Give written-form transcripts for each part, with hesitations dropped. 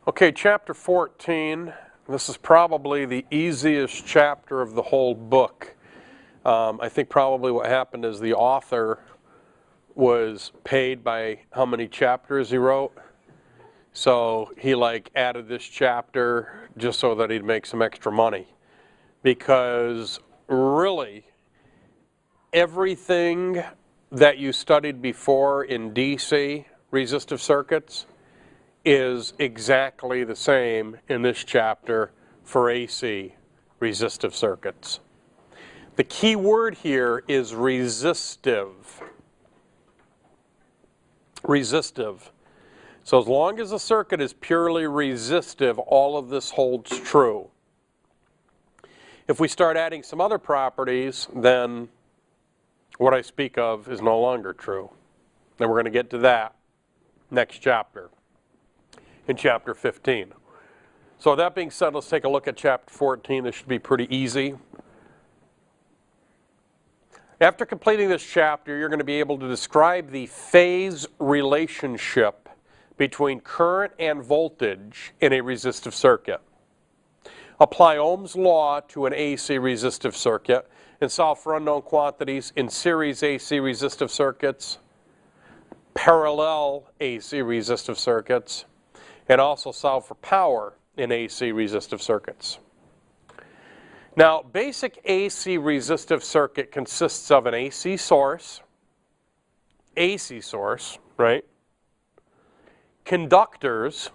Okay, chapter 14. This is probably the easiest chapter of the whole book. I think probably what happened is the author was paid by how many chapters he wrote. So he added this chapter just so that he'd make some extra money. Because really, everything that you studied before in DC, resistive circuits, is exactly the same in this chapter for AC, resistive circuits. The key word here is resistive. Resistive. So as long as the circuit is purely resistive, all of this holds true. If we start adding some other properties, then what I speak of is no longer true. And we're going to get to that next chapter, in chapter 15. So that being said, let's take a look at chapter 14. This should be pretty easy. After completing this chapter, you're going to be able to describe the phase relationship between current and voltage in a resistive circuit. Apply Ohm's law to an AC resistive circuit and solve for unknown quantities in series AC resistive circuits, parallel AC resistive circuits, and also solve for power in AC resistive circuits. Now, basic AC resistive circuit consists of an AC source, right? Conductors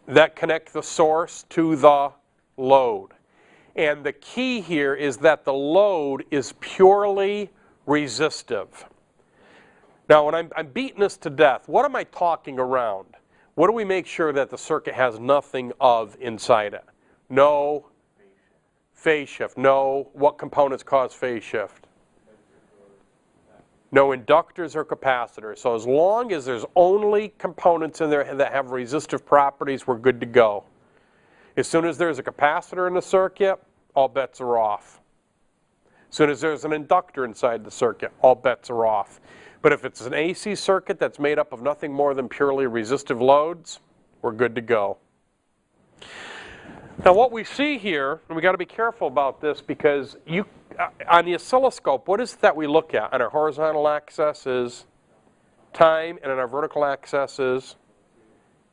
that connect the source to the load. And the key here is that the load is purely resistive. Now, when I'm beating this to death, what am I talking around? What do we make sure that the circuit has nothing of inside it? No phase shift. No, what components cause phase shift? No inductors or capacitors. So as long as there's only components in there that have resistive properties, we're good to go. As soon as there's a capacitor in the circuit, all bets are off. As soon as there's an inductor inside the circuit, all bets are off. But if it's an AC circuit that's made up of nothing more than purely resistive loads, we're good to go. Now what we see here, and we got to be careful about this because on the oscilloscope, what is it that we look at? On our horizontal axis is time, and on our vertical axis is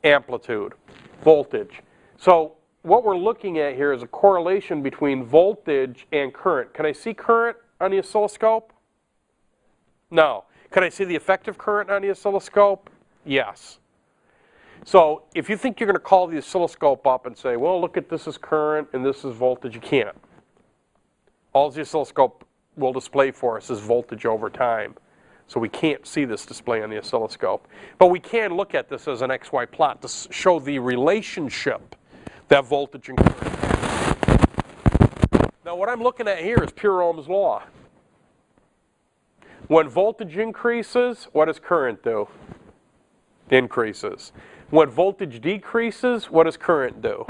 amplitude, voltage. So what we're looking at here is a correlation between voltage and current. Can I see current on the oscilloscope? No. Can I see the effective current on the oscilloscope? Yes. So if you think you're going to call the oscilloscope up and say, well, look at this is current and this is voltage, you can't. All the oscilloscope will display for us is voltage over time. So we can't see this display on the oscilloscope. But we can look at this as an XY plot to show the relationship that voltage and current have. Now what I'm looking at here is pure Ohm's law. When voltage increases, what does current do? Increases. When voltage decreases, what does current do?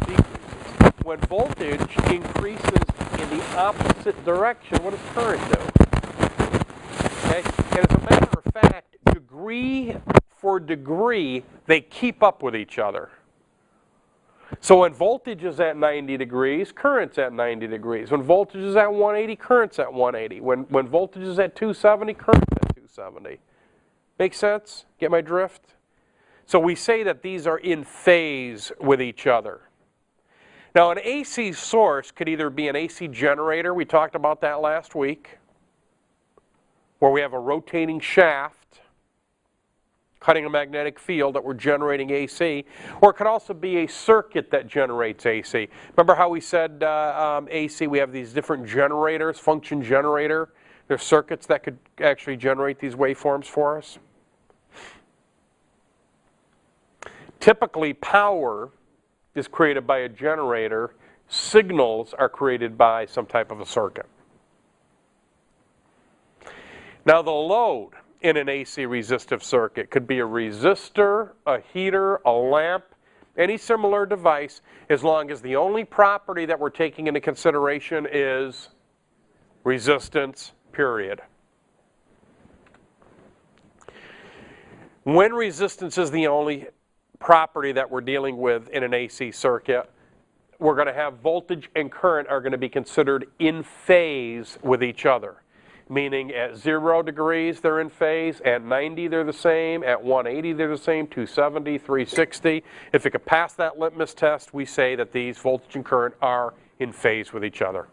Decreases. When voltage increases in the opposite direction, what does current do? Okay? And as a matter of fact, degree for degree, they keep up with each other. So when voltage is at 90 degrees, current's at 90 degrees. When voltage is at 180, current's at 180. When voltage is at 270, current's at 270. Make sense? Get my drift? So we say that these are in phase with each other. Now an AC source could either be an AC generator, we talked about that last week, where we have a rotating shaft cutting a magnetic field that we're generating AC, or it could also be a circuit that generates AC. Remember how we said AC, we have these different generators, function generator. There's circuits that could actually generate these waveforms for us. Typically, power is created by a generator. Signals are created by some type of a circuit. Now the load in an AC resistive circuit could be a resistor, a heater, a lamp, any similar device, as long as the only property that we're taking into consideration is resistance, period. When resistance is the only property that we're dealing with in an AC circuit. We're going to have voltage and current are going to be considered in phase with each other. Meaning at 0 degrees they're in phase, at 90 they're the same, at 180 they're the same, 270, 360. If it could pass that litmus test, we say that these voltage and current are in phase with each other.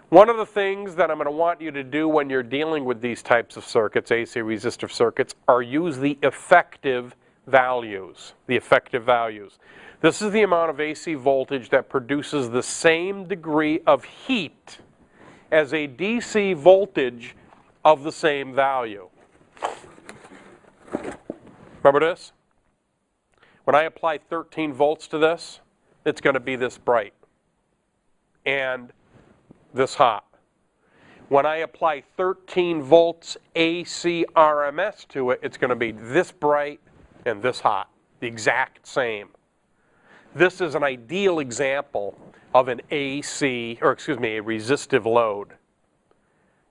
One of the things that I'm going to want you to do when you're dealing with these types of circuits, AC resistive circuits, are use the effective values. The effective values. This is the amount of AC voltage that produces the same degree of heat as a DC voltage of the same value. Remember this? When I apply 13 volts to this, it's going to be this bright and this hot. When I apply 13 volts AC RMS to it, it's going to be this bright and this hot, the exact same. This is an ideal example of an AC, or excuse me, a resistive load.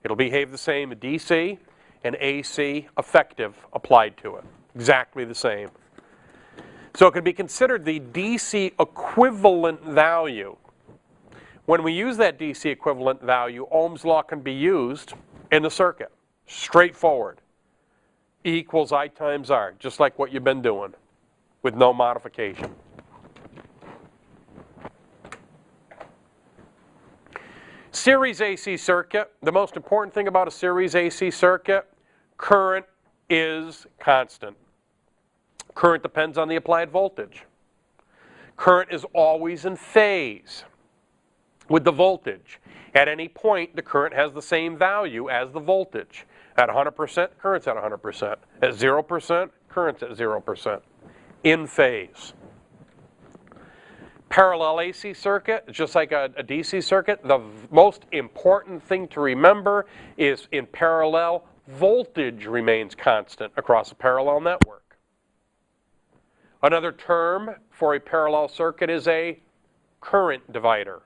It'll behave the same in DC and AC effective applied to it. Exactly the same. So it can be considered the DC equivalent value. When we use that DC equivalent value, Ohm's law can be used in the circuit. Straightforward. E equals I times R, just like what you've been doing, with no modification. Series AC circuit, the most important thing about a series AC circuit, current is constant. Current depends on the applied voltage. Current is always in phase with the voltage. At any point, the current has the same value as the voltage. At 100%, current's at 100%. At 0%, current's at 0%. In phase. Parallel AC circuit, just like a DC circuit, the most important thing to remember is in parallel, voltage remains constant across a parallel network. Another term for a parallel circuit is a current divider.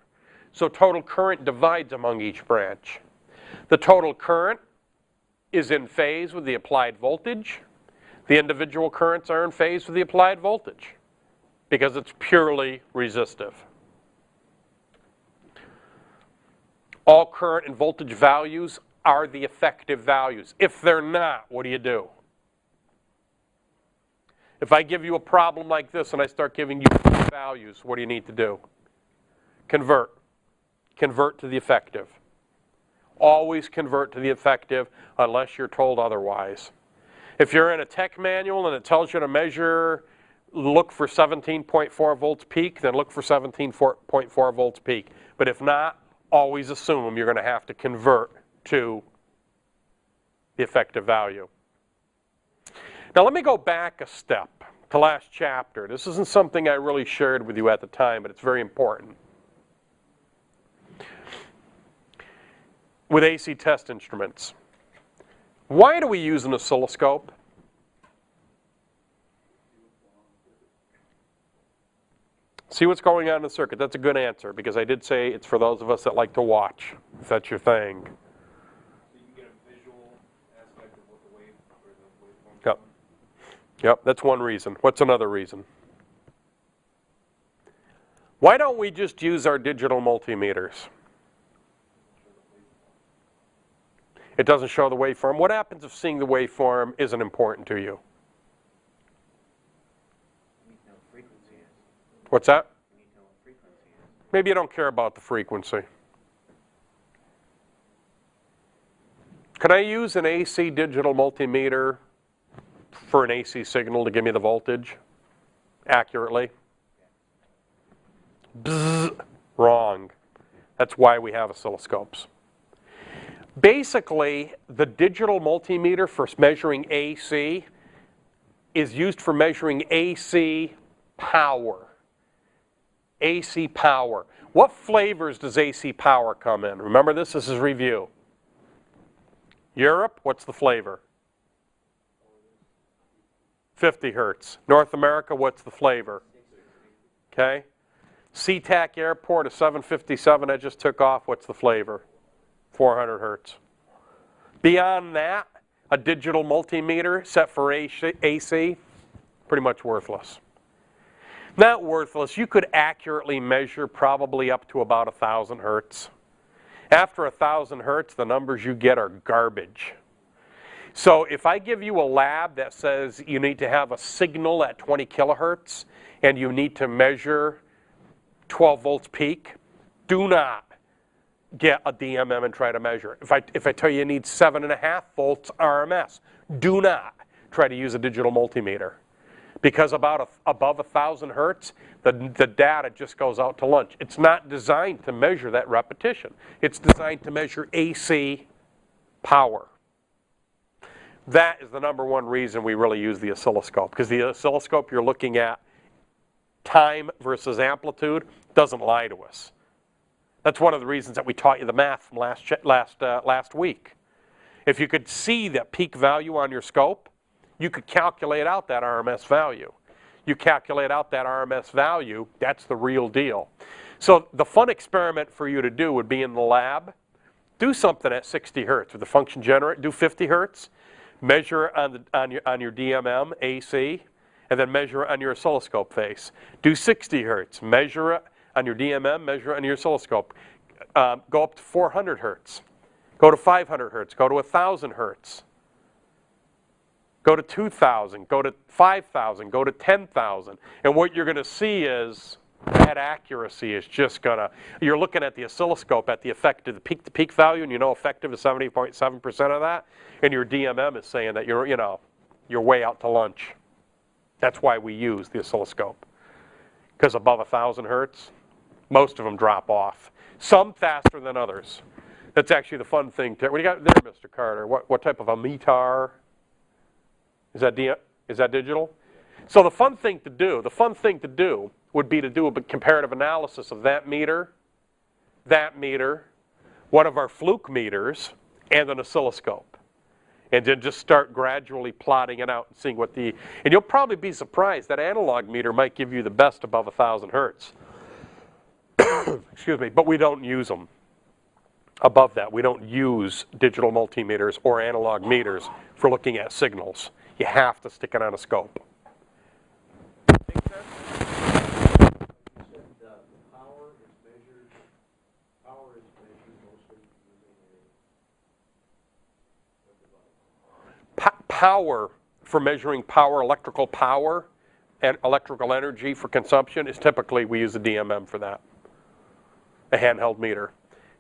So total current divides among each branch. The total current is in phase with the applied voltage. The individual currents are in phase with the applied voltage because it's purely resistive. All current and voltage values are the effective values. If they're not, what do? If I give you a problem like this and I start giving you values, what do you need to do? Convert. Convert to the effective. Always convert to the effective unless you're told otherwise. If you're in a tech manual and it tells you to measure, look for 17.4 volts peak, then look for 17.4 volts peak. But if not, always assume you're going to have to convert to the effective value. Now let me go back a step to last chapter. This isn't something I really shared with you at the time, but it's very important. With AC test instruments. Why do we use an oscilloscope? See what's going on in the circuit. That's a good answer because I did say it's for those of us that like to watch, if that's your thing. So you can get a visual aspect of what the wave or the waveform is doing? Yep, that's one reason. What's another reason? Why don't we just use our digital multimeters? It doesn't show the waveform. What happens if seeing the waveform isn't important to you? You need to know what frequency is. What's that? You need to know what frequency is. Maybe you don't care about the frequency. Can I use an AC digital multimeter for an AC signal to give me the voltage accurately? Bzzz, wrong. That's why we have oscilloscopes. Basically, the digital multimeter for measuring AC is used for measuring AC power. AC power. What flavors does AC power come in? Remember this? This is review. Europe, what's the flavor? 50 hertz. North America, what's the flavor? Okay. SeaTac Airport, a 757 I just took off, what's the flavor? 400 hertz. Beyond that, A digital multimeter set for AC, pretty much worthless. Not worthless, you could accurately measure probably up to about 1,000 hertz. After 1,000 hertz, the numbers you get are garbage. So if I give you a lab that says you need to have a signal at 20 kilohertz and you need to measure 12 volts peak, do not get a DMM and try to measure it. If I tell you need 7.5 volts RMS, do not try to use a digital multimeter. Because above 1,000 hertz, the data just goes out to lunch. It's not designed to measure that repetition. It's designed to measure AC power. That is the #1 reason we really use the oscilloscope. Because the oscilloscope, you're looking at time versus amplitude, doesn't lie to us. That's one of the reasons that we taught you the math from last week. If you could see that peak value on your scope, you could calculate out that RMS value. You calculate out that RMS value, that's the real deal. So the fun experiment for you to do would be in the lab. Do something at 60 hertz with the function generator. Do 50 hertz. Measure on your DMM AC, and then measure on your oscilloscope face. Do 60 hertz. Measure it on your DMM. Measure it on your oscilloscope. Go up to 400 hertz. Go to 500 hertz. Go to 1,000 hertz. Go to 2,000, go to 5,000, go to 10,000. And what you're going to see is that accuracy is just going to, you're looking at the oscilloscope at the effective, the peak-to-peak value, and you know effective is 70.7% of that, and your DMM is saying that you're way out to lunch. That's why we use the oscilloscope. Because above 1,000 hertz, most of them drop off. Some faster than others. That's actually the fun thing. What do you got there, Mr. Carter? What type of a METAR? Is that digital? So the fun thing to do would be to do a comparative analysis of that meter, one of our fluke meters, and an oscilloscope. And then just start gradually plotting it out and seeing what and you'll probably be surprised that analog meter might give you the best above 1,000 hertz. Excuse me, but we don't use them. Above that, we don't use digital multimeters or analog meters for looking at signals. You have to stick it on a scope. Make sense? You said the power is measured mostly using a device. Power, for measuring power, electrical power, and electrical energy for consumption is typically, we use a DMM for that, a handheld meter.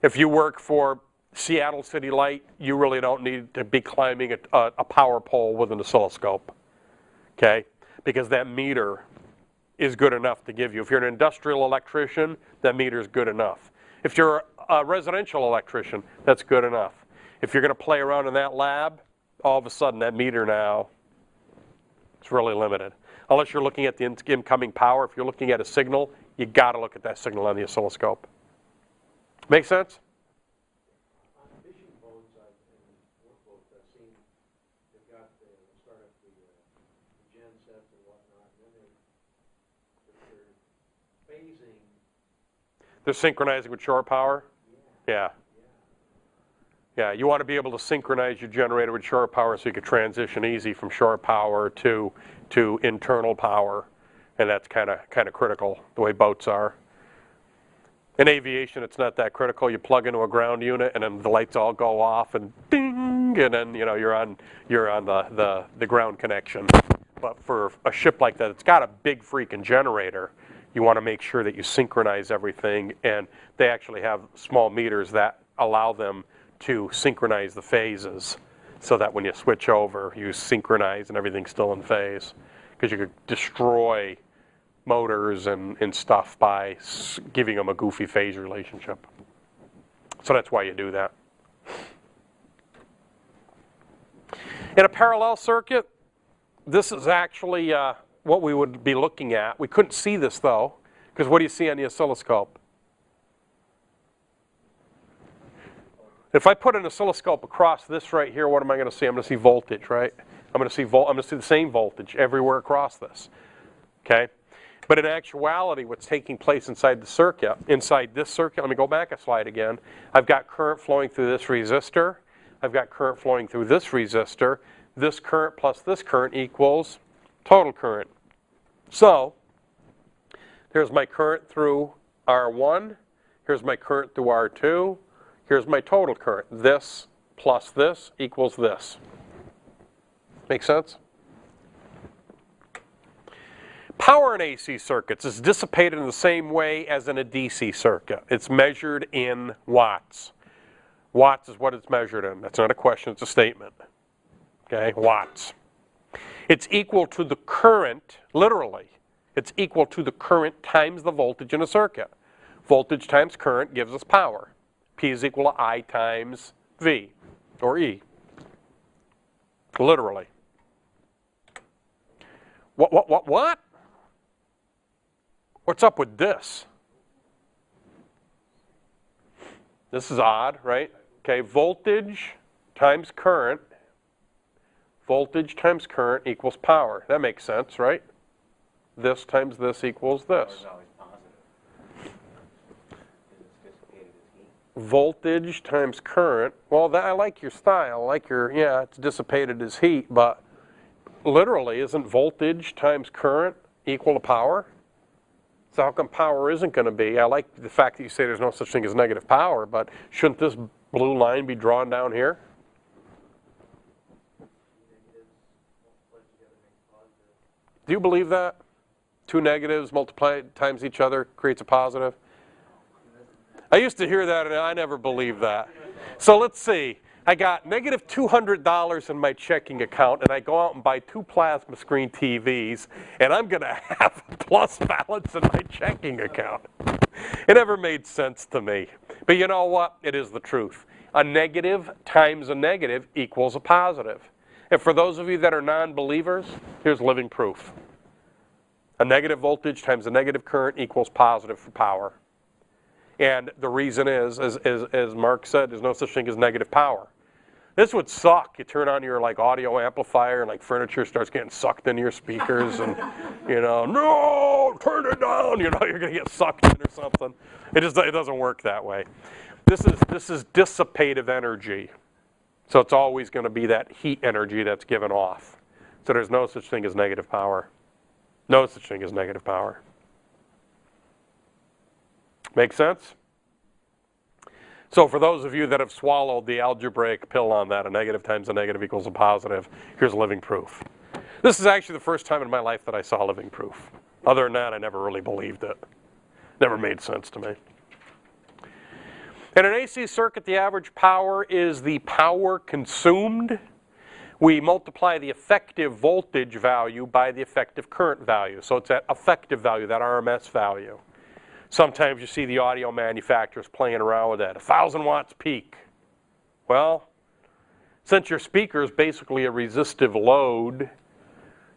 If you work for Seattle City Light, you really don't need to be climbing a power pole with an oscilloscope, okay? Because that meter is good enough to give you. If you're an industrial electrician, that meter is good enough. If you're a residential electrician, that's good enough. If you're going to play around in that lab, all of a sudden that meter now, it's really limited. Unless you're looking at the incoming power, if you're looking at a signal, you got to look at that signal on the oscilloscope. Make sense? They're synchronizing with shore power? Yeah. Yeah, you want to be able to synchronize your generator with shore power so you can transition easy from shore power to internal power. And that's kind of critical, the way boats are. In aviation, it's not that critical. You plug into a ground unit and then the lights all go off and ding, and then you're on the ground connection. But for a ship like that, it's got a big freaking generator. You want to make sure that you synchronize everything, and they actually have small meters that allow them to synchronize the phases so that when you switch over, you synchronize and everything's still in phase. Because you could destroy motors and stuff by giving them a goofy phase relationship. So that's why you do that. In a parallel circuit, this is actually what we would be looking at. We couldn't see this though, because what do you see on the oscilloscope? If I put an oscilloscope across this right here, what am I going to see? I'm going to see voltage, right? I'm going to see the same voltage everywhere across this. Okay? But in actuality, what's taking place inside this circuit, let me go back a slide again. I've got current flowing through this resistor. I've got current flowing through this resistor. This current plus this current equals total current. So there's my current through R1. Here's my current through R2. Here's my total current. This plus this equals this. Make sense? Power in AC circuits is dissipated in the same way as in a DC circuit. It's measured in watts. Watts is what it's measured in. That's not a question, it's a statement. Okay, watts. It's equal to the current, literally, it's equal to the current times the voltage in a circuit. Voltage times current gives us power. P is equal to I times V, or E. Literally. What? What's up with this? This is odd, right? Okay, voltage times current. Voltage times current equals power. That makes sense, right? This times this equals this. Voltage times current. Well, I like your style. I like your, yeah, it's dissipated as heat, but literally, isn't voltage times current equal to power? So how come power isn't going to be? I like the fact that you say there's no such thing as negative power, but shouldn't this blue line be drawn down here? Do you believe that? Two negatives multiplied times each other creates a positive? I used to hear that and I never believed that. So let's see. I got negative $200 in my checking account and I go out and buy 2 plasma screen TVs and I'm going to have a plus balance in my checking account. It never made sense to me. But you know what? It is the truth. A negative times a negative equals a positive. And for those of you that are non-believers, here's living proof. A negative voltage times a negative current equals positive for power. And the reason is, as Mark said, there's no such thing as negative power. This would suck. You turn on your audio amplifier and furniture starts getting sucked into your speakers and, no, turn it down. You're going to get sucked in or something. It doesn't work that way. This is dissipative energy. So it's always going to be that heat energy that's given off. So there's no such thing as negative power. No such thing as negative power. Make sense? So for those of you that have swallowed the algebraic pill on that, a negative times a negative equals a positive, here's living proof. This is actually the first time in my life that I saw living proof. Other than that, I never really believed it. Never made sense to me. In an AC circuit, the average power is the power consumed. We multiply the effective voltage value by the effective current value. So it's that effective value, that RMS value. Sometimes you see the audio manufacturers playing around with that. 1,000 watts peak. Well, since your speaker is basically a resistive load,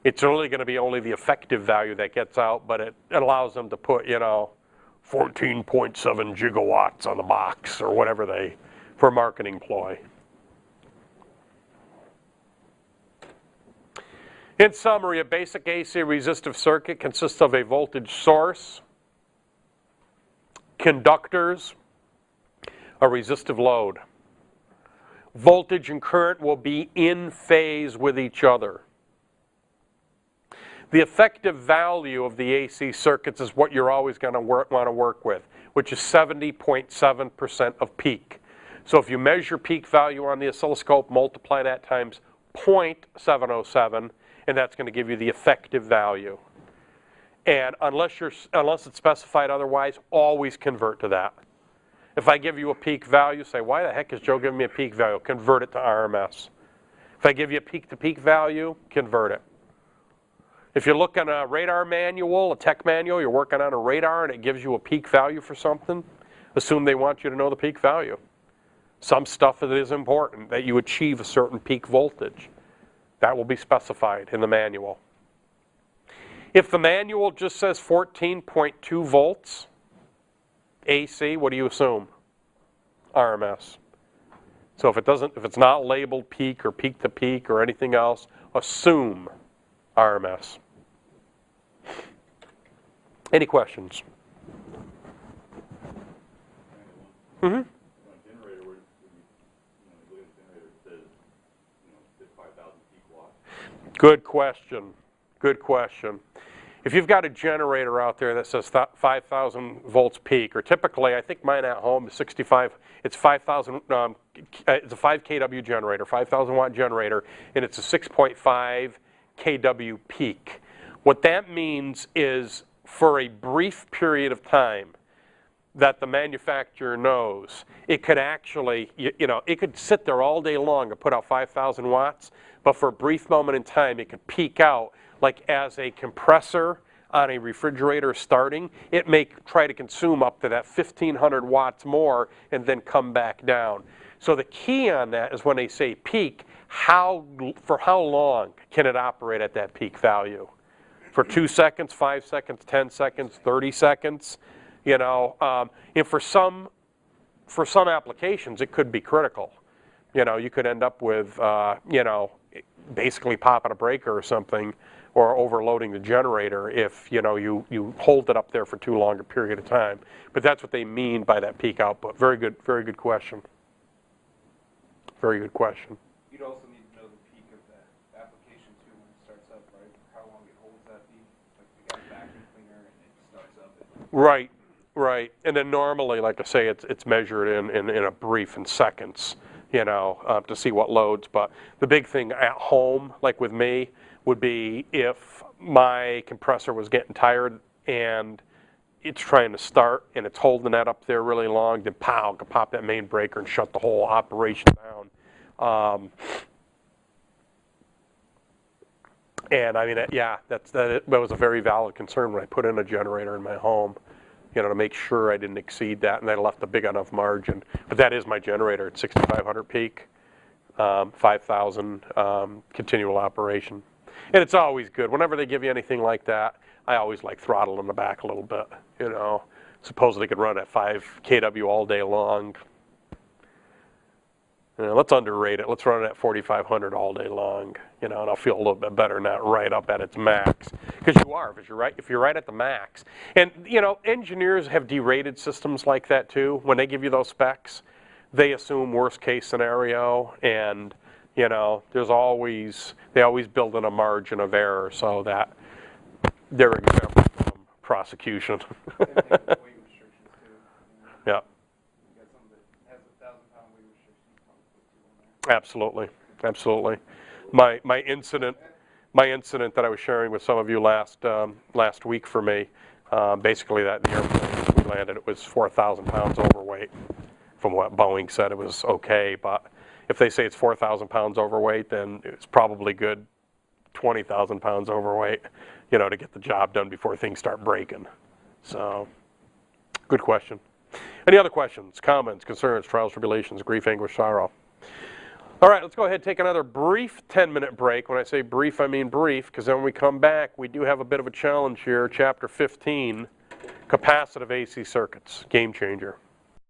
it's really going to be only the effective value that gets out, but it allows them to put, 14.7 gigawatts on the box or whatever they, for marketing ploy. In summary, a basic AC resistive circuit consists of a voltage source, conductors, a resistive load. Voltage and current will be in phase with each other. The effective value of the AC circuits is what you're always going to want to work with, which is 70.7% of peak. So if you measure peak value on the oscilloscope, multiply that times 0.707, and that's going to give you the effective value. And unless it's specified otherwise, always convert to that. If I give you a peak value, say, why the heck is Joe giving me a peak value? Convert it to RMS. If I give you a peak-to-peak value, convert it. If you look on a radar manual, a tech manual, you're working on a radar and it gives you a peak value for something, assume they want you to know the peak value. Some stuff that is important, that you achieve a certain peak voltage. That will be specified in the manual. If the manual just says 14.2 volts AC, what do you assume? RMS. So if it's not labeled peak or peak to peak or anything else, assume RMS. Any questions? Mm-hmm. Good question. Good question. If you've got a generator out there that says 5,000 volts peak, or typically, I think mine at home is 65, it's 5,000, it's a 5 kW generator, 5,000 watt generator, and it's a 6.5 kW peak. What that means is for a brief period of time that the manufacturer knows, it could actually, you know, it could sit there all day long and put out 5,000 watts, but for a brief moment in time, it could peak out. Like as a compressor on a refrigerator starting, it may try to consume up to that 1,500 watts more and then come back down. So the key on that is when they say peak, for how long can it operate at that peak value? For 2 seconds, 5 seconds, 10 seconds, 30 seconds? You know, and for some applications, it could be critical. You know, you could end up with, you know, basically popping a breaker or something, or overloading the generator if, you know, you hold it up there for too long a period of time. But that's what they mean by that peak output. Very good question. Very good question. You'd also need to know the peak of the application too when it starts up, right? How long it holds that peak. Like if you got a vacuum cleaner and it starts up. Right, right. And then normally, like I say, it's measured in a brief in seconds, you know, to see what loads. But the big thing at home, like with me, would be if my compressor was getting tired and it's trying to start and it's holding that up there really long, then pow, could pop that main breaker and shut the whole operation down. And I mean, yeah, that was a very valid concern when I put in a generator in my home, you know, to make sure I didn't exceed that and I left a big enough margin. But that is my generator at 6,500 peak, 5,000 continual operation. And it's always good. Whenever they give you anything like that, I always like throttle in the back a little bit, you know. Supposedly could run at 5 kW all day long. You know, let's underrate it. Let's run it at 4,500 all day long, you know, and I'll feel a little bit better, not right up at its max. Because you are, if you're right at the max. And, you know, engineers have derated systems like that too. When they give you those specs, they assume worst case scenario, and you know, they always build in a margin of error so that they're exempt from prosecution. Weight restrictions too. Yeah. You got something that has 1,000-pound weight restrictions, probably put 2 on there. Absolutely, absolutely. My incident that I was sharing with some of you last week for me, basically that the airplane we landed, it was 4,000 pounds overweight. From what Boeing said, it was okay, but if they say it's 4,000 pounds overweight, then it's probably good 20,000 pounds overweight, you know, to get the job done before things start breaking. So, good question. Any other questions, comments, concerns, trials, tribulations, grief, anguish, sorrow? All right, let's go ahead and take another brief 10-minute break. When I say brief, I mean brief, because then when we come back, we do have a bit of a challenge here, Chapter 15, Capacitive AC Circuits, Game Changer.